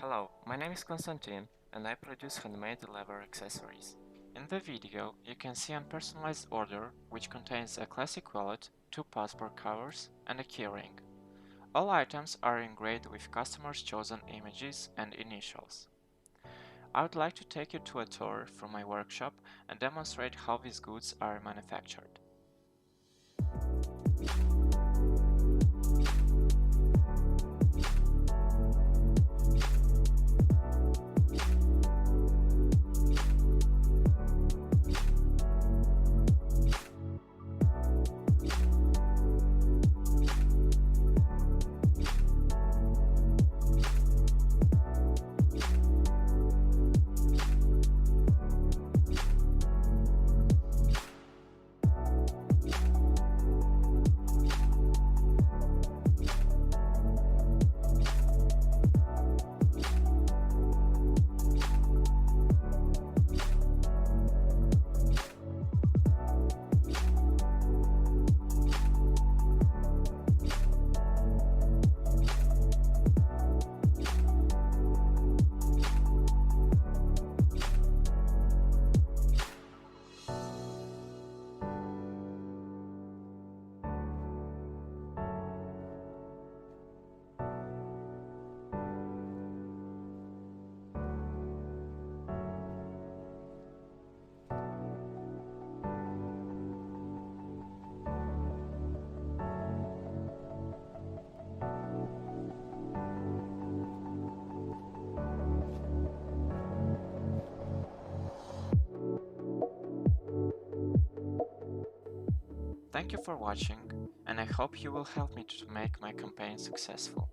Hello, my name is Constantin and I produce handmade leather accessories. In the video, you can see a personalized order which contains a classic wallet, 2 passport covers and a keyring. All items are engraved with customers' chosen images and initials. I would like to take you to a tour from my workshop and demonstrate how these goods are manufactured. Thank you for watching, and I hope you will help me to make my campaign successful.